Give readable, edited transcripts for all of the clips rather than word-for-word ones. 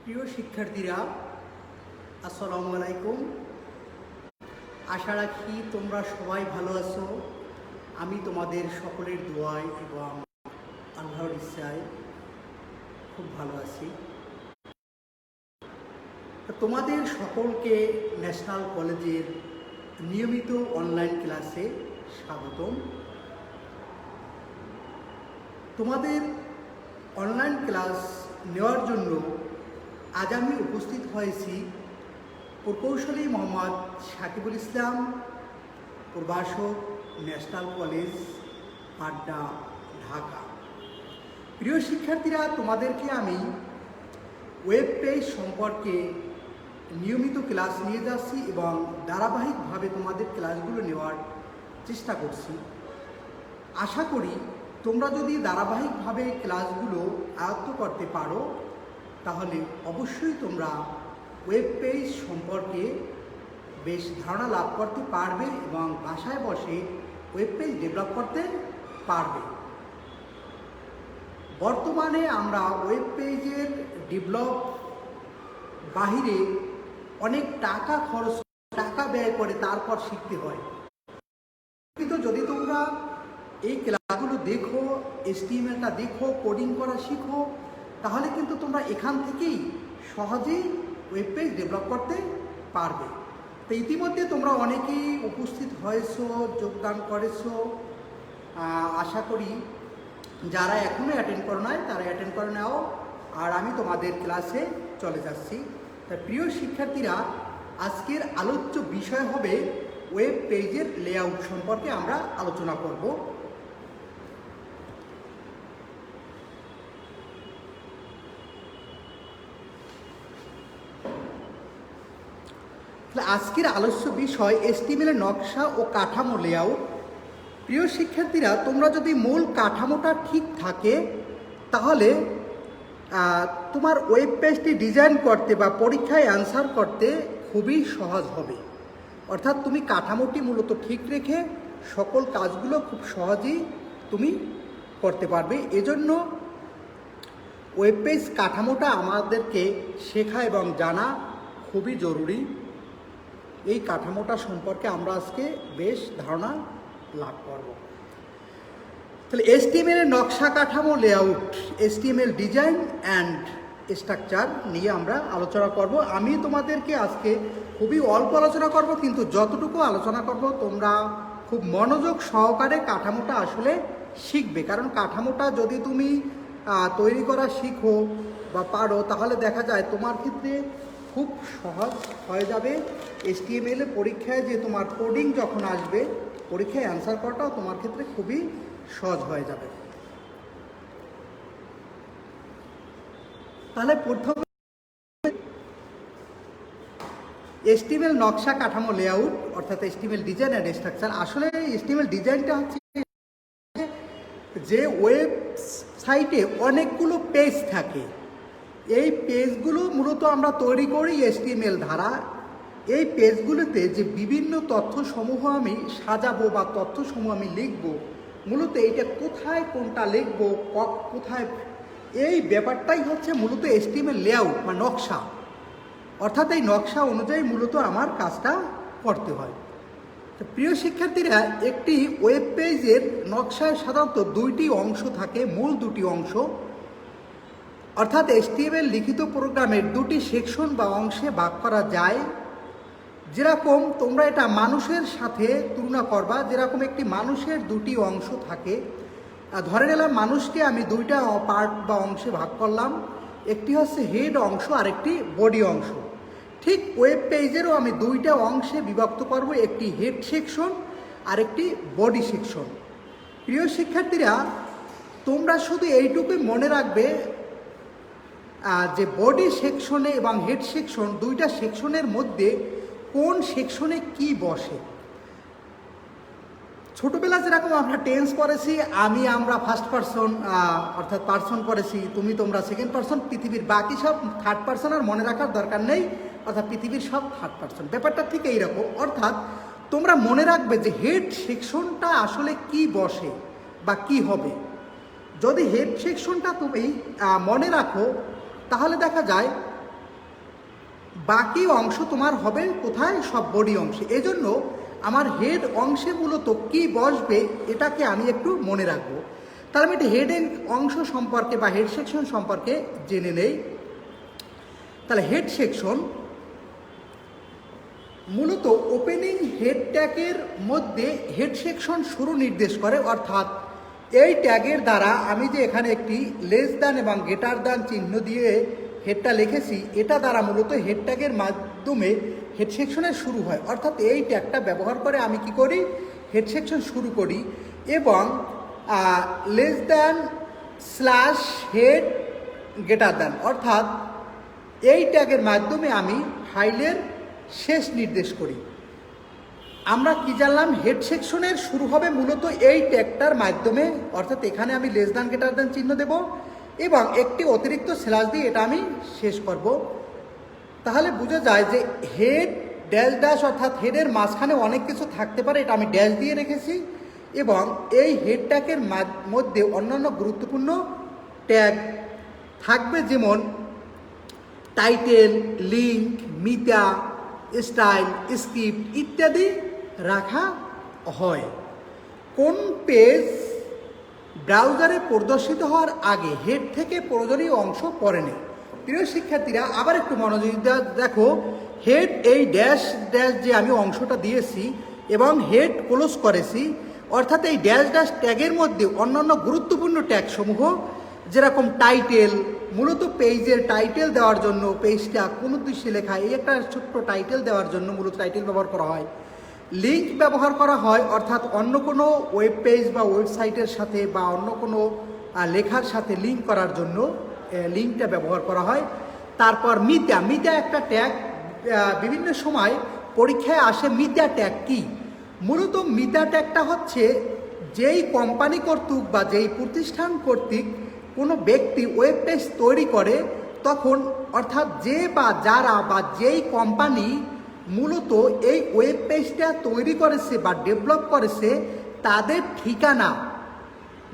প্রিয় শিক্ষার্থীরা, আসসালামু আলাইকুম। আশা রাখি তোমরা সবাই ভালো আছো। আমি তোমাদের সকলের দোয়ায় এবং আল্লাহর ইচ্ছায় খুব ভালো আছি। তোমাদের সকলকে ন্যাশনাল কলেজের নিয়মিত অনলাইন ক্লাসে স্বাগতম। তোমাদের অনলাইন ক্লাস নেওয়ার জন্য আজ আমি উপস্থিত হয়েছি প্রকৌশলী মোহাম্মদ সাকিবুল ইসলাম, প্রভাষক, ন্যাশনাল কলেজ, আড্ডা, ঢাকা। প্রিয় শিক্ষার্থীরা, তোমাদেরকে আমি ওয়েব পেজ সম্পর্কে নিয়মিত ক্লাস নিয়ে যাচ্ছি এবং ধারাবাহিকভাবে তোমাদের ক্লাসগুলো নেওয়ার চেষ্টা করছি। আশা করি তোমরা যদি ধারাবাহিকভাবে ক্লাসগুলো আয়ত্ত করতে পারো তাহলে অবশ্যই তোমরা ওয়েব পেজ সম্পর্কে বেশ ধারণা লাভ করতে পারবে এবং বাসায় বসে ওয়েব পেজ ডেভেলপ করতে পারবে। বর্তমানে আমরা ওয়েব পেজের ডেভেলপ বাহিরে অনেক টাকা ব্যয় করে তারপর শিখতে হয়। কিন্তু যদি তোমরা এই ক্লাসগুলো দেখো, HTML-টা দেখো, কোডিং করা শিখো, তাহলে কিন্তু তোমরা এখান থেকেই সহজেই ওয়েব পেজ ডেভেলপ করতে পারবে। তো ইতিমধ্যে তোমরা অনেকেই উপস্থিত হয়েছো, যোগদান করেছো। আশা করি যারা এখনও অ্যাটেন্ড করো নাই তারা অ্যাটেন্ড করে নাও। আর আমি তোমাদের ক্লাসে চলে যাচ্ছি। তাই প্রিয় শিক্ষার্থীরা, আজকের আলোচ্য বিষয় হবে ওয়েব পেজের লেআউট সম্পর্কে আমরা আলোচনা করব। আজকের আলোচ্য বিষয় HTML এর নকশা ও কাঠামো লেআউট। প্রিয় শিক্ষার্থীরা, তোমরা যদি মূল কাঠামোটা ঠিক থাকে তাহলে তোমার ওয়েব পেজটি ডিজাইন করতে বা পরীক্ষায় অ্যান্সার করতে খুবই সহজ হবে। অর্থাৎ তুমি কাঠামোটি মূলত ঠিক রেখে সকল কাজগুলো খুব সহজেই তুমি করতে পারবে। এজন্য ওয়েব পেজ কাঠামোটা আমাদেরকে শেখা এবং জানা খুবই জরুরি। এই কাঠামোটা সম্পর্কে আমরা আজকে বেশ ধারণা লাভ করব। তাহলে HTML এর নকশা কাঠামো layout, HTML design and structure নিয়ে আমরা আলোচনা করব। আমি তোমাদেরকে আজকে খুবই অল্প আলোচনা করব, কিন্তু যতটুকু আলোচনা করব তোমরা খুব মনোযোগ সহকারে কাঠামোটা আসলে শিখবে। কারণ কাঠামোটা যদি তুমি তৈরি করা শিখো বা পারো তাহলে দেখা যায় তোমার ক্ষেত্রে খুব সহজ হয়ে যাবে। HTML এর পরীক্ষায় যে তোমার কোডিং যখন আসবে, পরীক্ষায় অ্যান্সার করাটাও তোমার ক্ষেত্রে খুবই সহজ হয়ে যাবে। তাহলে প্রথমে HTML নকশা কাঠামো লেআউট অর্থাৎ HTML ডিজাইন অ্যান্ড স্ট্রাকচার। আসলে HTML ডিজাইনটা হচ্ছে যে ওয়েবসাইটে অনেকগুলো পেজ থাকে, এই পেজগুলো মূলত আমরা তৈরি করি HTML দ্বারা। এই পেজগুলোতে যে বিভিন্ন তথ্যসমূহ আমি সাজাবো বা তথ্যসমূহ আমি লিখবো, মূলত এইটা কোথায় কোনটা লিখবো, কোথায়, এই ব্যাপারটাই হচ্ছে মূলত HTML লেআউট বা নকশা। অর্থাৎ এই নকশা অনুযায়ী মূলত আমার কাজটা করতে হয়। তো প্রিয় শিক্ষার্থীরা, একটি ওয়েব পেজের নকশায় সাধারণত দুইটি অংশ থাকে, মূল দুটি অংশ। অর্থাৎ HTML লিখিত প্রোগ্রামের দুটি সেকশন বা অংশে ভাগ করা যায়। যেরকম তোমরা এটা মানুষের সাথে তুলনা করবা, যেরকম একটি মানুষের দুটি অংশ থাকে। ধরে নিলাম মানুষকে আমি দুইটা পার্ট বা অংশে ভাগ করলাম, একটি হচ্ছে হেড অংশ আর একটি বডি অংশ। ঠিক ওয়েব পেজেরও আমি দুইটা অংশে বিভক্ত করব, একটি হেড সেকশন আর একটি বডি সেকশন। প্রিয় শিক্ষার্থীরা, তোমরা শুধু এইটুকুই মনে রাখবে যে বডি সেকশনে এবং হেড সেকশন, দুইটা সেকশনের মধ্যে কোন সেকশনে কি বসে। ছোটবেলা যেরকম আমরা টেন্স পড়েছি, আমরা ফার্স্ট পারসন অর্থাৎ পারসন পড়েছি, তোমরা সেকেন্ড পারসন, পৃথিবীর বাকি সব থার্ড পারসন, আর মনে রাখার দরকার নেই, অর্থাৎ পৃথিবীর সব থার্ড পারসন। ব্যাপারটা ঠিক এইরকম। অর্থাৎ তোমরা মনে রাখবে যে হেড সেকশনটা আসলে কি বসে বা কি হবে। যদি হেড সেকশনটা তুমি মনে রাখো তাহলে দেখা যায় বাকি অংশ তোমার হবে কোথায়, সব বডি অংশে। এজন্য আমার হেড অংশে মূলত কি বসবে এটাকে আমি একটু মনে রাখবো। তাহলে আমি একটু হেড অংশ সম্পর্কে বা হেড সেকশন সম্পর্কে জেনে নেই। তাহলে হেড সেকশন মূলত ওপেনিং হেড ট্যাগের মধ্যে হেড সেকশন শুরু নির্দেশ করে, অর্থাৎ এই ট্যাগের দ্বারা আমি যে এখানে একটি লেস দ্যান এবং গ্রেটার দ্যান চিহ্ন দিয়ে হেডটা লিখেছি, এটা দ্বারা মূলত হেড ট্যাগের মাধ্যমে হেড সেকশনের শুরু হয়। অর্থাৎ এই ট্যাগটা ব্যবহার করে আমি কি করি, হেড সেকশন শুরু করি। এবং less than slash head greater than, অর্থাৎ এই ট্যাগের মাধ্যমে আমি ফাইলের শেষ নির্দেশ করি। আমরা কি জানলাম, হেড সেকশনের শুরু হবে মূলত এই ট্যাগটার মাধ্যমে, অর্থাৎ এখানে আমি লেস দ্যান গ্রেটার দ্যান চিহ্ন দেব এবং একটি অতিরিক্ত স্ল্যাশ দিয়ে এটা আমি শেষ করব। তাহলে বোঝা যায় যে হেড ড্যাশ ড্যাশ, অর্থাৎ হেডের মাঝখানে অনেক কিছু থাকতে পারে, এটা আমি ড্যাশ দিয়ে রেখেছি। এবং এই হেড ট্যাগের মধ্যে অন্যান্য গুরুত্বপূর্ণ ট্যাগ থাকবে, যেমন টাইটেল, লিঙ্ক, মিটা, স্টাইল, স্ক্রিপ্ট ইত্যাদি রাখা হয়। কোন পেজ ব্রাউজারে প্রদর্শিত হওয়ার আগে হেড থেকে প্রয়োজনীয় অংশ পড়ে নেই। প্রিয় শিক্ষার্থীরা, আবার একটু মনোযোগ দেখো, হেড এই ড্যাশ ড্যাশ যে আমি অংশটা দিয়েছি এবং হেড ক্লোজ করেছি, অর্থাৎ এই ড্যাশ ড্যাশ ট্যাগের মধ্যে অন্যান্য গুরুত্বপূর্ণ ট্যাগসমূহ যেরকম টাইটেল, মূলত পেজের টাইটেল দেওয়ার জন্য, পেজটা কোন উদ্দেশ্যে লেখা এই একটা ছোট্ট টাইটেল দেওয়ার জন্য মূলত টাইটেল ব্যবহার করা হয়। লিঙ্ক ব্যবহার করা হয়, অর্থাৎ অন্য কোনো ওয়েব পেজ বা ওয়েবসাইটের সাথে বা অন্য কোনো লেখার সাথে লিঙ্ক করার জন্য লিঙ্কটা ব্যবহার করা হয়। তারপর মিটা, মিটা একটা ট্যাগ, বিভিন্ন সময় পরীক্ষায় আসে। মিটা ট্যাগ কি? মূলত মিটা ট্যাগটা হচ্ছে যেই কোম্পানি কর্তৃক বা যেই প্রতিষ্ঠান কর্তৃক কোনো ব্যক্তি ওয়েব পেজ তৈরি করে, তখন অর্থাৎ যে বা যারা বা যেই কোম্পানি মূলত এই ওয়েব পেজটা তৈরি করেছে বা ডেভেলপ করেছে, তাদের ঠিকানা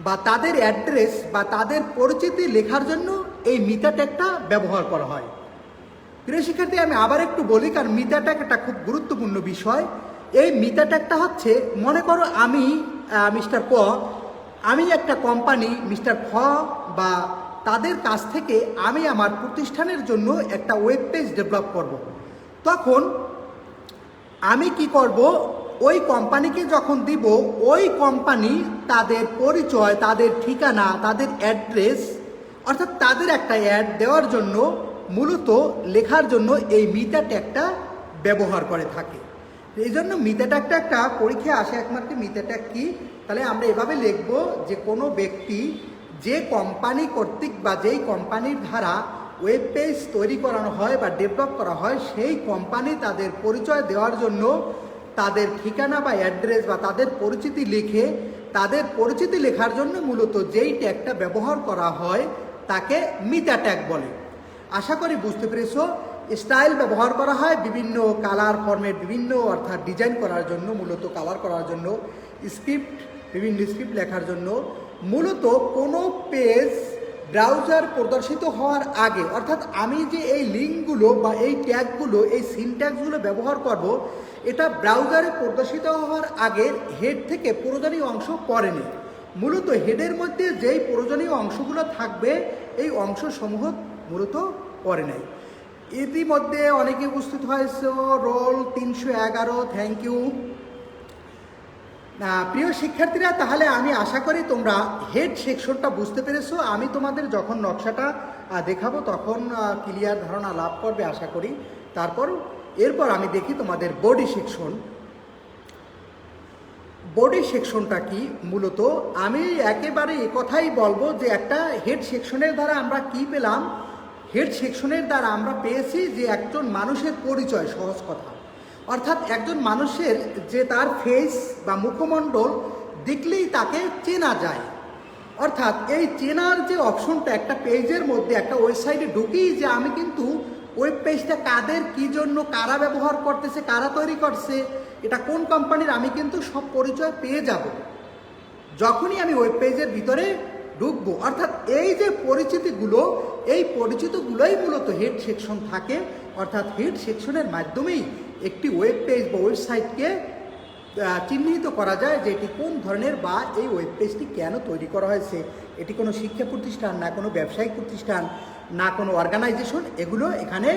বা তাদের অ্যাড্রেস বা তাদের পরিচিতি লেখার জন্য এই মিটা ট্যাগটা ব্যবহার করা হয়। প্রিয় শিক্ষার্থী, আমি আবার একটু বলি, কারণ মিটা ট্যাগ একটা খুব গুরুত্বপূর্ণ বিষয়। এই মিটা ট্যাগটা হচ্ছে, মনে করো আমি মিস্টার ক, আমি একটা কোম্পানি মিস্টার খ বা তাদের কাছ থেকে আমি আমার প্রতিষ্ঠানের জন্য একটা ওয়েব পেজ ডেভেলপ করব। তখন আমি কি করব, ওই কোম্পানিকে যখন দিব, ওই কোম্পানি তাদের পরিচয়, তাদের ঠিকানা, তাদের অ্যাড্রেস, অর্থাৎ তাদের একটা অ্যাড দেওয়ার জন্য মূলত লেখার জন্য এই মিটা ট্যাগটা ব্যবহার করে থাকে। এই জন্য মিটা ট্যাগটা একটা পরীক্ষায় আসে একমাত্র। মিটা ট্যাগ কি? তাহলে আমরা এভাবে লিখব যে কোনো ব্যক্তি যে কোম্পানি কর্তৃক বা যেই কোম্পানির দ্বারা ওয়েব পেজ তৈরি করানো হয় বা ডেভেলপ করা হয়, সেই কোম্পানি তাদের পরিচয় দেওয়ার জন্য তাদের ঠিকানা বা অ্যাড্রেস বা তাদের পরিচিতি লিখে, তাদের পরিচিতি লেখার জন্য মূলত যেই ট্যাগটা ব্যবহার করা হয় তাকে মিটা ট্যাগ বলে। আশা করি বুঝতে পেরেছো। স্টাইল ব্যবহার করা হয় বিভিন্ন কালার ফর্মেট, বিভিন্ন অর্থাৎ ডিজাইন করার জন্য, মূলত কালার করার জন্য। স্ক্রিপ্ট, বিভিন্ন স্ক্রিপ্ট লেখার জন্য। মূলত কোনো পেজ ব্রাউজার প্রদর্শিত হওয়ার আগে, অর্থাৎ আমি যে এই লিঙ্কগুলো বা এই ট্যাগগুলো, এই সিনট্যাক্সগুলো ব্যবহার করব, এটা ব্রাউজারে প্রদর্শিত হওয়ার আগে হেড থেকে প্রয়োজনীয় অংশ পড়েনি। মূলত হেডের মধ্যে যেই প্রয়োজনীয় অংশগুলো থাকবে, এই অংশসমূহ মূলত পড়ে নেয়। ইতিমধ্যে অনেকে উপস্থিত হয়েছে। Roll 311, thank you. প্রিয় শিক্ষার্থীরা, তাহলে আমি আশা করি তোমরা হেড সেকশনটা বুঝতে পেরেছো। আমি তোমাদের যখন নকশাটা দেখাবো তখন ক্লিয়ার ধারণা লাভ করবে আশা করি। এরপর আমি দেখি তোমাদের বডি সেকশন। বডি সেকশনটা কি? মূলত আমি একেবারে কথাই বলবো যে একটা হেড সেকশনের দ্বারা আমরা কি পেলাম? হেড সেকশনের দ্বারা আমরা পেয়েছি যে একজন মানুষের পরিচয়, সহজ কথা। অর্থাৎ একজন মানুষের যে তার ফেস বা মুখমণ্ডল দেখলেই তাকে চেনা যায়। অর্থাৎ এই চেনার যে অপশনটা একটা পেজের মধ্যে, একটা ওয়েবসাইটে ঢুকেই যে আমি কিন্তু ওয়েব পেজটা কাদের, কী জন্য, কারা ব্যবহার করতেছে, কারা তৈরি করছে, এটা কোন কোম্পানির, আমি কিন্তু সব পরিচয় পেয়ে যাব যখনই আমি ওয়েব পেজের ভিতরে ঢুকবো। অর্থাৎ এই যে পরিচিতিগুলো, এই পরিচিতিগুলোই মূলত হেড সেকশন থাকে অর্থাৎ হেড সেকশনের মাধ্যমেই একটি ওয়েব পেজ বা ওয়েবসাইটকে চিহ্নিত করা যায় যে এটি কোন ধরনের বা এই ওয়েব পেজটি কেন তৈরি করা হয়েছে। এটি কোনো শিক্ষা প্রতিষ্ঠান, না কোনো ব্যবসায়িক প্রতিষ্ঠান, না কোনো অর্গানাইজেশন, এগুলো এখানে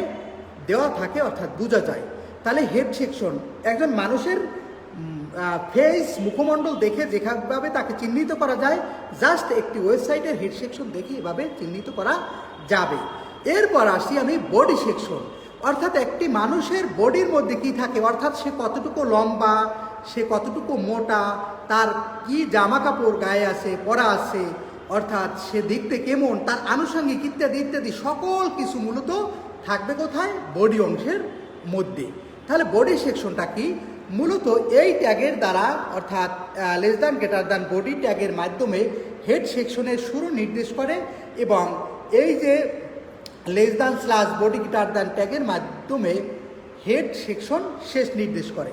দেওয়া থাকে, অর্থাৎ বোঝা যায়। তাহলে হেড সেকশন একজন মানুষের ফেস, মুখমণ্ডল দেখে যেভাবে তাকে চিহ্নিত করা যায়, জাস্ট একটি ওয়েবসাইটের হেড সেকশন দেখে এভাবে চিহ্নিত করা যাবে। এরপর আসি আমি বডি সেকশন, অর্থাৎ একটি মানুষের বডির মধ্যে কি থাকে, অর্থাৎ সে কতটুকু লম্বা, সে কতটুকু মোটা, তার কি জামা কাপড় গায়ে আছে, পরা আছে, অর্থাৎ সে দেখতে কেমন, তার আনুষঙ্গিক ইত্যাদি ইত্যাদি সকল কিছু মূলত থাকবে কোথায়, বডি অংশের মধ্যে। তাহলে বডি সেকশনটা কি, মূলত এই ট্যাগের দ্বারা, অর্থাৎ less than greater than body ট্যাগের মাধ্যমে হেড সেকশনের শুরু নির্দেশ করে, এবং এই যে less than slash body greater than ট্যাগের মাধ্যমে হেড সেকশন শেষ নির্দেশ করে।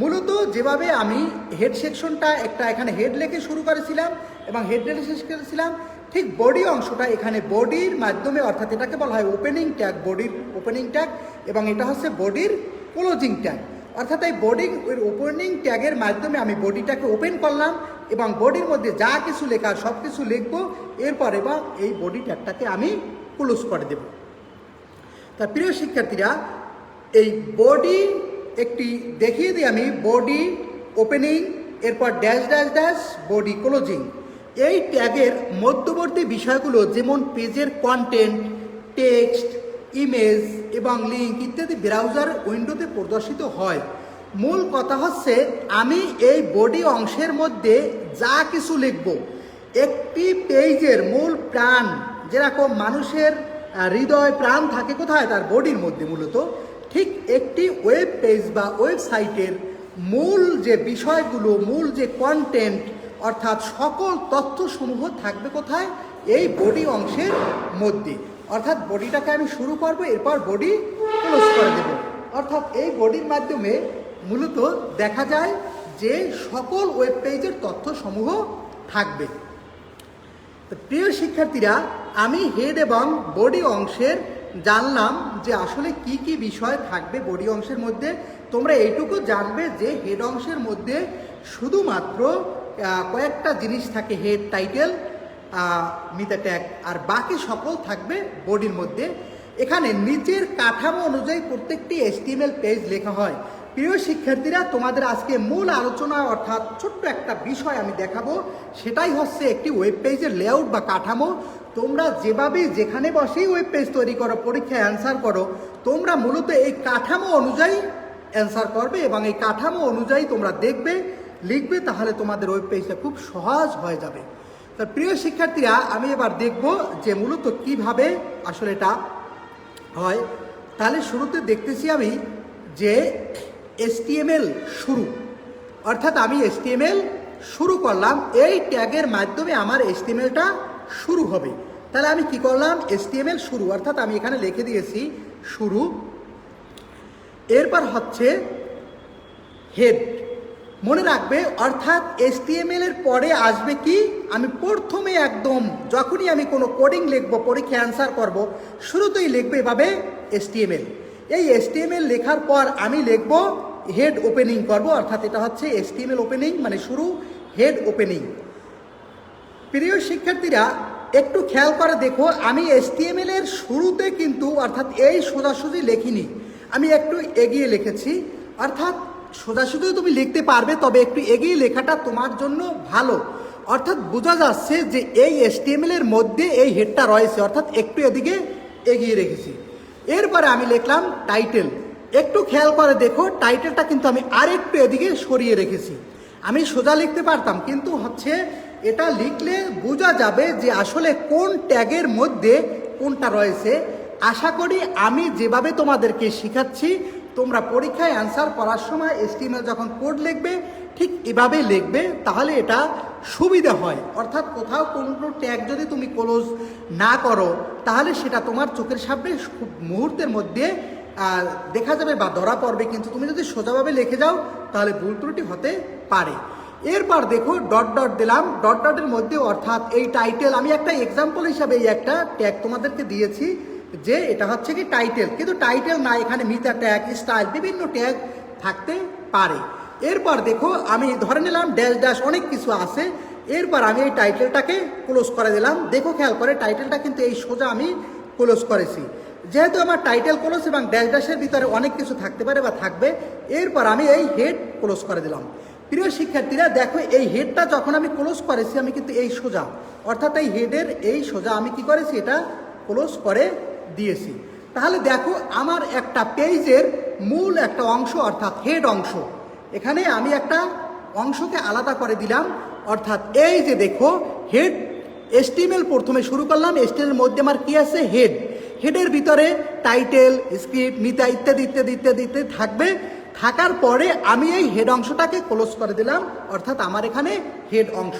মূলত যেভাবে আমি হেড সেকশনটা একটা এখানে হেড লেখে শুরু করেছিলাম এবং হেড লেখে শেষ করেছিলাম, ঠিক বডি অংশটা এখানে বডির মাধ্যমে, অর্থাৎ এটাকে বলা হয় ওপেনিং ট্যাগ, বডির ওপেনিং ট্যাগ, এবং এটা হচ্ছে বডির ক্লোজিং ট্যাগ। অর্থাৎ এই বডি ওপেনিং ট্যাগের মাধ্যমে আমি বডিটাকে ওপেন করলাম এবং বডির মধ্যে যা কিছু লেখা সব কিছু লিখবো, এরপরে বা এই বডি ট্যাগটাকে আমি ক্লোজ করে দেব। তা প্রিয় শিক্ষার্থীরা, এই বডি একটি দেখিয়ে দিই আমি, বডি ওপেনিং, এরপর dash dash dash body closing. এই ট্যাগের মধ্যবর্তী বিষয়গুলো যেমন পেজের কন্টেন্ট, টেক্সট, ইমেজ এবং লিঙ্ক ইত্যাদি ব্রাউজার উইন্ডোতে প্রদর্শিত হয়। মূল কথা হচ্ছে আমি এই বডি অংশের মধ্যে যা কিছু লিখব, একটি পেজের মূল প্রাণ, যেরকম মানুষের হৃদয় প্রাণ থাকে কোথায়, তার বডির মধ্যে মূলত, ঠিক একটি ওয়েব পেজ বা ওয়েবসাইটের মূল যে বিষয়গুলো, মূল যে কন্টেন্ট, অর্থাৎ সকল তথ্যসমূহ থাকবে কোথায়, এই বডি অংশের মধ্যে। অর্থাৎ বডিটাকে আমি শুরু করব, এরপর বডি ক্লোজ করে দেব। অর্থাৎ এই বডির মাধ্যমে মূলত দেখা যায় যে সকল ওয়েব পেজের তথ্যসমূহ থাকবে। তো প্রিয় শিক্ষার্থীরা, আমি হেড এবং বডি অংশের জানলাম যে আসলে কি কি বিষয় থাকবে বডি অংশের মধ্যে। তোমরা এইটুকু জানবে যে হেড অংশের মধ্যে শুধুমাত্র কয়েকটা জিনিস থাকে, হেড, টাইটেল, মিতা ট্যাগ, আর বাকি সকল থাকবে বডির মধ্যে। এখানে নিচের কাঠামো অনুযায়ী প্রত্যেকটি HTML পেজ লেখা হয়। প্রিয় শিক্ষার্থীরা, তোমাদের আজকে মূল আলোচনা, অর্থাৎ ছোট্ট একটা বিষয় আমি দেখাবো, সেটাই হচ্ছে একটি ওয়েব পেজের লেআউট বা কাঠামো। তোমরা যেভাবে যেখানে বসেই ওয়েব পেজ তৈরি করো, পরীক্ষায় অ্যান্সার করো, তোমরা মূলত এই কাঠামো অনুযায়ী অ্যান্সার করবে এবং এই কাঠামো অনুযায়ী তোমরা দেখবে, লিখবে, তাহলে তোমাদের ওয়েব পেজটা খুব সহজ হয়ে যাবে। তো প্রিয় শিক্ষার্থীরা, আমি এবার দেখব যে মূলত কিভাবে আসলে এটা হয়। তাহলে শুরুতে দেখতেছি আমি যে HTML শুরু, অর্থাৎ আমি HTML শুরু করলাম, এই ট্যাগের মাধ্যমে আমার HTMLটা শুরু হবে। তাহলে আমি কি করলাম, HTML শুরু, অর্থাৎ আমি এখানে লিখে দিয়েছি শুরু। এরপর হচ্ছে হেড, মনে রাখবে, অর্থাৎ HTML এর পরে আসবে কি, আমি প্রথমে একদম যখনই আমি কোনো কোডিং লিখবো, পরীক্ষা অ্যান্সার করব, শুরুতেই লিখবে এভাবে HTML। এই HTML লেখার পর আমি লিখব হেড ওপেনিং করব, অর্থাৎ এটা হচ্ছে HTML ওপেনিং মানে শুরু, হেড ওপেনিং। প্রিয় শিক্ষার্থীরা, একটু খেয়াল করে দেখো, আমি HTML এর শুরুতে কিন্তু, অর্থাৎ এই সোজাসুজি লেখিনি, আমি একটু এগিয়ে লিখেছি। অর্থাৎ সোজাসুজিও তুমি লিখতে পারবে, তবে একটু এগিয়ে লেখাটা তোমার জন্য ভালো। অর্থাৎ বোঝা যাচ্ছে যে এই HTML এর মধ্যে এই হেডটা রয়েছে, অর্থাৎ একটু এদিকে এগিয়ে রেখেছি। এরপরে আমি লিখলাম টাইটেল। একটু খেয়াল করে দেখো, টাইটেলটা কিন্তু আমি আরেকটু এদিকে সরিয়ে রেখেছি। আমি সোজা লিখতে পারতাম, কিন্তু হচ্ছে এটা লিখলে বোঝা যাবে যে আসলে কোন ট্যাগের মধ্যে কোনটা রয়েছে। আশা করি আমি যেভাবে তোমাদেরকে শেখাচ্ছি, তোমরা পরীক্ষায় অ্যান্সার করার সময় HTML যখন কোড লিখবে, ঠিক এভাবে লিখবে, তাহলে এটা সুবিধা হয়। অর্থাৎ কোথাও কোনো ট্যাগ যদি তুমি ক্লোজ না করো, তাহলে সেটা তোমার চোখের সামনে খুব মুহূর্তের মধ্যে দেখা যাবে বা ধরা পড়বে, কিন্তু তুমি যদি সোজাভাবে লিখে যাও তাহলে ভুল ত্রুটি হতে পারে। এরপর দেখো ডট ডট দিলাম, ডট ডটের মধ্যে, অর্থাৎ এই টাইটেল, আমি একটা এক্সাম্পল হিসাবে এই একটা ট্যাগ তোমাদেরকে দিয়েছি, যে এটা হচ্ছে কি টাইটেল, কিন্তু টাইটেল না, এখানে মিতা ট্যাগ, স্টাইল, বিভিন্ন ট্যাগ থাকতে পারে। এরপর দেখো আমি ধরে নিলাম ড্যাশ ড্যাশ অনেক কিছু আছে। এরপর আমি এই টাইটেলটাকে ক্লোজ করে দিলাম। দেখো খেয়াল করে টাইটেলটা কিন্তু এই সোজা আমি ক্লোজ করেছি। যেহেতু আমার টাইটেল ক্লোজ এবং ড্যাশ ড্যাশের ভিতরে অনেক কিছু থাকতে পারে বা থাকবে, এরপর আমি এই হেড ক্লোজ করে দিলাম। প্রিয় শিক্ষার্থীরা দেখো এই হেডটা যখন আমি ক্লোজ করেছি আমি কিন্তু এই সোজা, অর্থাৎ এই হেডের এই সোজা আমি কি করেছি, এটা ক্লোজ করে দিয়েছি। তাহলে দেখো আমার একটা পেজের মূল একটা অংশ অর্থাৎ হেড অংশ, এখানে আমি একটা অংশকে আলাদা করে দিলাম। অর্থাৎ এই যে দেখো হেড HTML প্রথমে শুরু করলাম, HTML মধ্যে আমার কি আছে, হেড। হেডের ভিতরে টাইটেল, স্ক্রিপ্ট, মিতা ইত্যাদি ইত্যাদি ইত্যাদি ইত্যাদি থাকবে। থাকার পরে আমি এই হেড অংশটাকে ক্লোজ করে দিলাম, অর্থাৎ আমার এখানে হেড অংশ।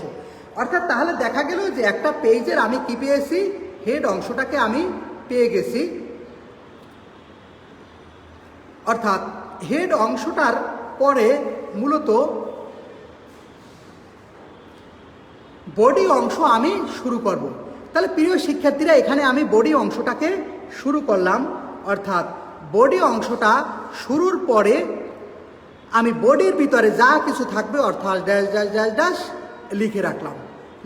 অর্থাৎ তাহলে দেখা গেল যে একটা পেজের আমি কি পেয়েছি, হেড অংশটাকে আমি পেয়ে গেছি। অর্থাৎ হেড অংশটার পরে মূলত বডি অংশ আমি শুরু করব। তাহলে প্রিয় শিক্ষার্থীরা এখানে আমি বডি অংশটাকে শুরু করলাম। অর্থাৎ বডি অংশটা শুরুর পরে আমি বডির ভিতরে যা কিছু থাকবে অর্থাৎ ড্যাশ ড্যাশ ড্যাশ ড্যাশ লিখে রাখলাম।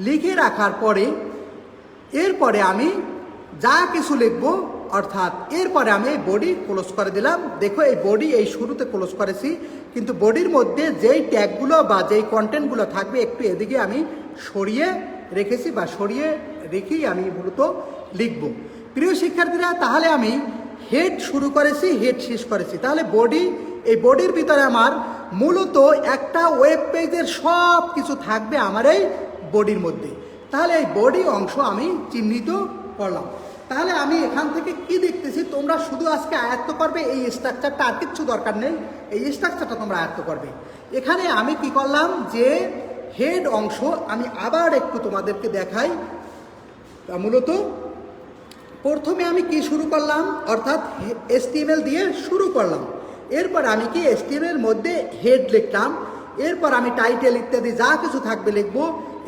লিখে রাখার পরে এরপরে আমি যা কিছু লিখব, অর্থাৎ এরপরে আমি এই বডি ক্লোজ করে দিলাম। দেখো এই বডি এই শুরুতে ক্লোজ করেছি, কিন্তু বডির মধ্যে যেই ট্যাগগুলো বা যেই কন্টেন্টগুলো থাকবে একটু এদিকে আমি সরিয়ে রেখেছি বা সরিয়ে রেখেই আমি মূলত লিখব। প্রিয় শিক্ষার্থীরা তাহলে আমি হেড শুরু করেছি, হেড শেষ করেছি। তাহলে বডি, এই বডির ভিতরে আমার মূলত একটা ওয়েব পেজের সব কিছু থাকবে আমার এই বডির মধ্যে। তাহলে এই বডি অংশ আমি চিহ্নিত করলাম। তাহলে আমি এখান থেকে কি দেখতেছি, তোমরা শুধু আজকে আয়ত্ত করবে এই স্ট্রাকচারটা, আর কিচ্ছু দরকার নেই, এই স্ট্রাকচারটা তোমরা আয়ত্ত করবে। এখানে আমি কি করলাম যে হেড অংশ আমি আবার একটু তোমাদেরকে দেখাই। মূলত প্রথমে আমি কি শুরু করলাম, অর্থাৎ HTML দিয়ে শুরু করলাম। এরপর আমি কি HTML মধ্যে হেড লিখলাম। এরপর আমি টাইটেল ইত্যাদি যা কিছু থাকবে লিখবো।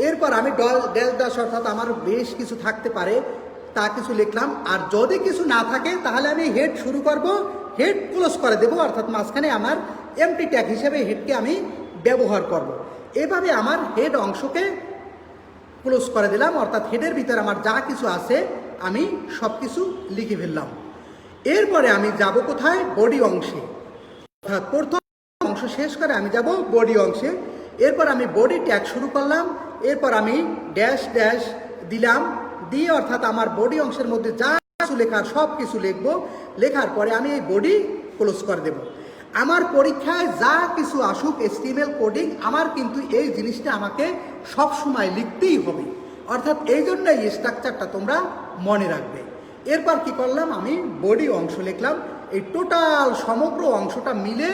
এরপর আমি ড্যাশ ড্যাশ অর্থাৎ আমার বেশ কিছু থাকতে পারে তা কিছু লিখলাম। আর যদি কিছু না থাকে তাহলে আমি হেড শুরু করব, হেড ক্লোজ করে দেবো, অর্থাৎ মাঝখানে আমার এমটি ট্যাগ হিসেবে হেডকে আমি ব্যবহার করব। এভাবে আমার হেড অংশকে ক্লোজ করে দিলাম, অর্থাৎ হেডের ভিতরে আমার যা কিছু আছে আমি সব কিছু লিখে ফেললাম। এরপরে আমি যাব কোথায়, বডি অংশে। অর্থাৎ প্রথম অংশ শেষ করে আমি যাব বডি অংশে। এরপর আমি বডি ট্যাগ শুরু করলাম। এরপর আমি ড্যাশ ড্যাশ দিলাম, দিয়ে অর্থাৎ আমার বডি অংশের মধ্যে যা কিছু লেখার সব কিছু লিখবো। লেখার পরে আমি এই বডি ক্লোজ করে দেব। আমার পরীক্ষায় যা কিছু আসুক HTML কোডিং, আমার কিন্তু এই জিনিসটা আমাকে সব সময় লিখতেই হবে। অর্থাৎ এই জন্য এই স্ট্রাকচারটা তোমরা মনে রাখবে। এরপর কি করলাম, আমি বডি অংশ লিখলাম, এই টোটাল সমগ্র অংশটা মিলে।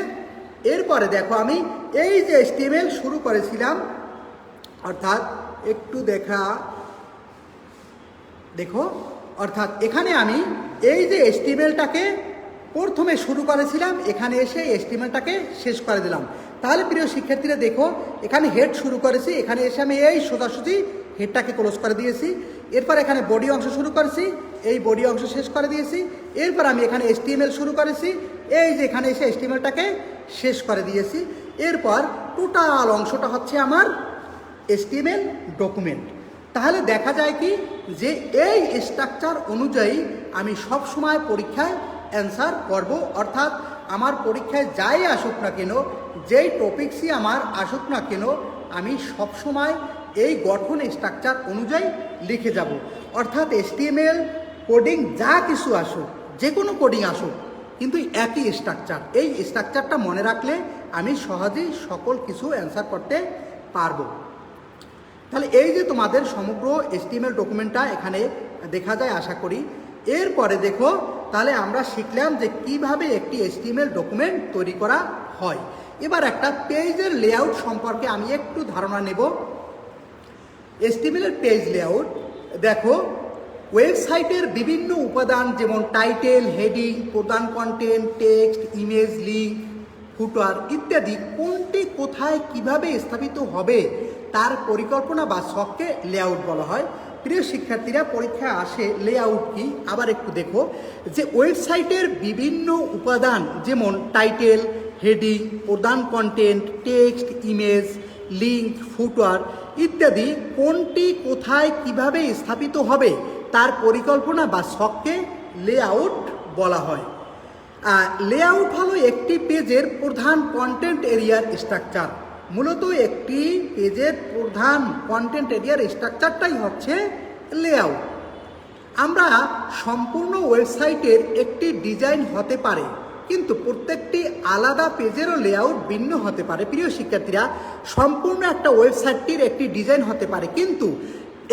এরপরে দেখো আমি এই যে HTML শুরু করেছিলাম, অর্থাৎ একটু দেখো অর্থাৎ এখানে আমি এই যে HTMLটাকে প্রথমে শুরু করেছিলাম, এখানে এসে HTMLটাকে শেষ করে দিলাম। তাহলে প্রিয় শিক্ষার্থীরা দেখো এখানে হেড শুরু করেছি, এখানে এসে আমি এই সোজাসুজি হেডটাকে ক্লোজ করে দিয়েছি। এরপর এখানে বডি অংশ শুরু করেছি, এই বডি অংশ শেষ করে দিয়েছি। এরপর আমি এখানে HTML শুরু করেছি, এই যে এখানে এসে HTMLটাকে শেষ করে দিয়েছি। এরপর টোটাল অংশটা হচ্ছে আমার HTML ডকুমেন্ট। তাহলে দেখা যায় কি যে এই স্ট্রাকচার অনুযায়ী আমি সব সময় পরীক্ষায় অ্যান্সার করব। অর্থাৎ আমার পরীক্ষায় যাই আসুক না কেন, যেই টপিকসই আমার আসুক না কেন, আমি সব সময় এই গঠন স্ট্রাকচার অনুযায়ী লিখে যাব। অর্থাৎ HTML কোডিং যা কিছু আসুক, যে কোনো কোডিং আসুক, কিন্তু একই স্ট্রাকচার। এই স্ট্রাকচারটা মনে রাখলে আমি সহজেই সকল কিছু অ্যান্সার করতে পারবো। তাহলে এই যে তোমাদের সমগ্র HTML ডকুমেন্টটা এখানে দেখা যায় আশা করি। এরপরে দেখো তাহলে আমরা শিখলাম যে কিভাবে একটি HTML ডকুমেন্ট তৈরি করা হয়। এবার একটা পেজের লেআউট সম্পর্কে আমি একটু ধারণা নেব। HTML এর পেজ লেআউট দেখো, ওয়েবসাইটের বিভিন্ন উপাদান যেমন টাইটেল, হেডিং, প্রধান কন্টেন্ট, টেক্সট, ইমেজ, লিঙ্ক, ফুটার ইত্যাদি কোনটি কোথায় কিভাবে স্থাপিত হবে তার পরিকল্পনা বা ছককে লেআউট বলা হয়। প্রিয় শিক্ষার্থীরা, পরীক্ষা আসে লেআউট কি আবার একটু দেখো যে ওয়েবসাইটের বিভিন্ন উপাদান যেমন টাইটেল, হেডিং, প্রধান content, text, image, link, footwear ইত্যাদি কোনটি কোথায় কিভাবে স্থাপিত হবে তার পরিকল্পনা বা ছককে লেআউট বলা হয়। লেআউট হলো একটি পেজের প্রধান কন্টেন্ট এরিয়ার স্ট্রাকচার। মূলত একটি পেজের প্রধান কন্টেন্ট এরিয়ার স্ট্রাকচারটাই হচ্ছে লেআউট। আমরা সম্পূর্ণ ওয়েবসাইটের একটি ডিজাইন হতে পারে, কিন্তু প্রত্যেকটি আলাদা পেজেরও লেআউট ভিন্ন হতে পারে। প্রিয় শিক্ষার্থীরা, সম্পূর্ণ একটা ওয়েবসাইটটির একটি ডিজাইন হতে পারে, কিন্তু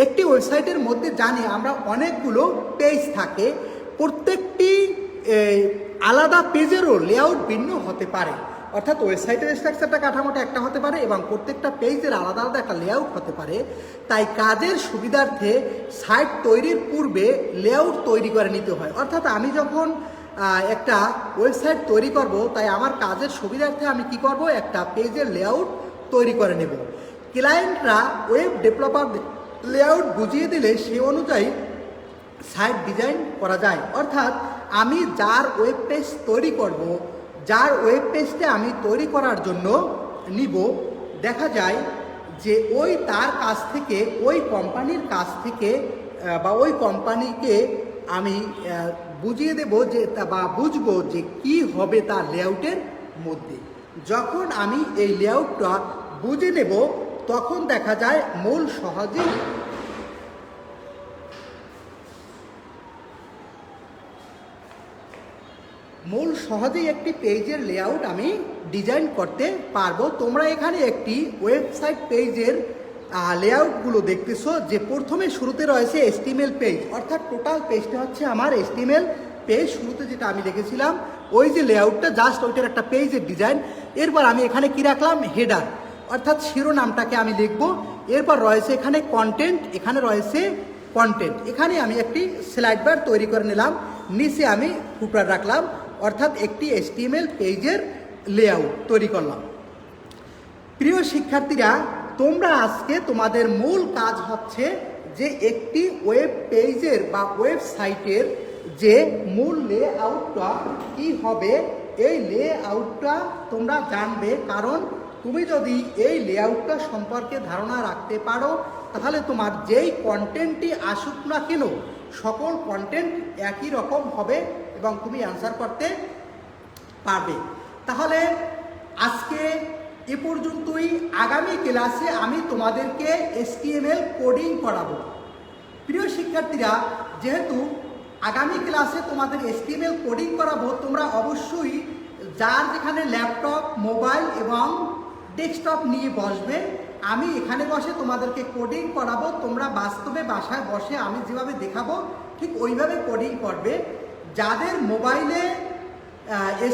একটি ওয়েবসাইটের মধ্যে জানি আমরা অনেকগুলো পেজ থাকে, প্রত্যেকটি আলাদা পেজেরও লেআউট ভিন্ন হতে পারে। অর্থাৎ ওয়েবসাইটের স্ট্রাকচারটা কাঠামোটা একটা হতে পারে এবং প্রত্যেকটা পেজের আলাদা আলাদা একটা লেআউট হতে পারে। তাই কাজের সুবিধার্থে সাইট তৈরির পূর্বে লেআউট তৈরি করে নিতে হয়। অর্থাৎ আমি যখন একটা ওয়েবসাইট তৈরি করব, তাই আমার কাজের সুবিধার্থে আমি কি করব, একটা পেজের লেআউট তৈরি করে নেব। ক্লায়েন্টরা ওয়েব ডেভেলপার লেআউট বুঝিয়ে দিলে সেই অনুযায়ী সাইট ডিজাইন করা যায়। অর্থাৎ আমি যার ওয়েব পেজ তৈরি করব, যার ওয়েব পেজটা আমি তৈরি করার জন্য নিব, দেখা যায় যে তার কাছ থেকে, ওই কোম্পানির কাছ থেকে বা ওই কোম্পানিকে আমি বুঝিয়ে দেব যে বা বুঝবো যে কি হবে তার লেআউটের মধ্যে। যখন আমি এই লেআউটটা বুঝে নেব, তখন দেখা যায় মূল সহজেই একটি পেজের লেআউট আমি ডিজাইন করতে পারবো। তোমরা এখানে একটি ওয়েবসাইট পেজের লেআউটগুলো দেখতেছো, যে প্রথমে শুরুতে রয়েছে HTML পেজ, অর্থাৎ টোটাল পেজটা হচ্ছে আমার HTML পেজ। শুরুতে যেটা আমি লিখেছিলাম ওই যে লেআউটটা, জাস্ট ওইটার একটা পেজের ডিজাইন। এরপর আমি এখানে কি রাখলাম, হেডার, অর্থাৎ শিরোনামটাকে আমি লিখবো। এরপর রয়েছে এখানে কন্টেন্ট, এখানে রয়েছে কন্টেন্ট, এখানে আমি একটি স্লাইড বার তৈরি করে নিলাম। নিচে আমি ফুটার রাখলাম, অর্থাৎ একটি HTML পেজের লেআউট তৈরি করলাম। প্রিয় শিক্ষার্থীরা, তোমরা আজকে তোমাদের মূল কাজ হচ্ছে যে একটি ওয়েব পেজের বা ওয়েবসাইটের যে মূল লেআউটটা কি হবে, এই লেআউটটা তোমরা জানবে। কারণ তুমি যদি এই লেআউটটা সম্পর্কে ধারণা রাখতে পারো, তাহলে তোমার যেই কন্টেন্টটি আসুক না কেন, সকল কন্টেন্ট একই রকম হবে এবং তুমি অ্যান্সার করতে পারবে। তাহলে আজকে এ পর্যন্তই। আগামী ক্লাসে আমি তোমাদেরকে HTML কোডিং করাবো। প্রিয় শিক্ষার্থীরা, যেহেতু আগামী ক্লাসে তোমাদের HTML কোডিং করাবো, তোমরা অবশ্যই যার যেখানে ল্যাপটপ, মোবাইল এবং ডেস্কটপ নিয়ে বসবে। আমি এখানে বসে তোমাদেরকে কোডিং করাবো। তোমরা বাস্তবে বাসায় বসে আমি যেভাবে দেখাবো ঠিক ওইভাবে কোডিং করবে। যাদের মোবাইলে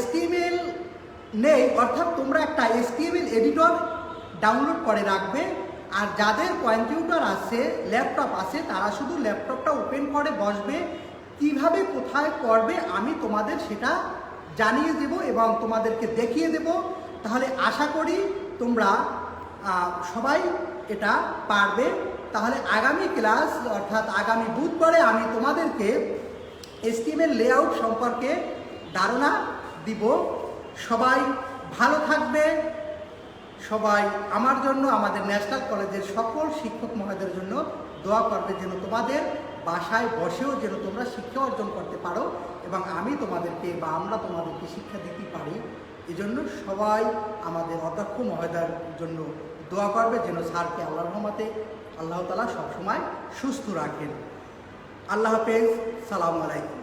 HTML নেই, অর্থাৎ তোমরা একটা HTML এডিটর ডাউনলোড করে রাখবে। আর যাদের কম্পিউটার আছে, ল্যাপটপ আছে, তারা শুধু ল্যাপটপটা ওপেন করে বসবে। কিভাবে কোথায় করবে আমি তোমাদের সেটা জানিয়ে দেব এবং তোমাদেরকে দেখিয়ে দেব। তাহলে আশা করি তোমরা সবাই এটা পারবে। তাহলে আগামী ক্লাস, অর্থাৎ আগামী বুধবারে আমি তোমাদেরকে HTML লেআউট সম্পর্কে ধারণা দিব। সবাই ভালো থাকবে। সবাই আমার জন্য, আমাদের ন্যাশনাল কলেজের সকল শিক্ষক মহোদয়ের জন্য দোয়া করবে, যেন তোমাদের বাসায় বসেও যেন তোমরা শিক্ষা অর্জন করতে পারো এবং আমি তোমাদেরকে বা আমরা তোমাদেরকে শিক্ষা দিতে পারি। এজন্য সবাই আমাদের অধ্যক্ষ মহোদয়ের জন্য দোয়া করবে, যেন স্যারকে আল্লাহর রহমতে আল্লাহ তাআলা সবসময় সুস্থ রাখেন। আল্লাহ হাফেজ, সালামু আলাইকুম।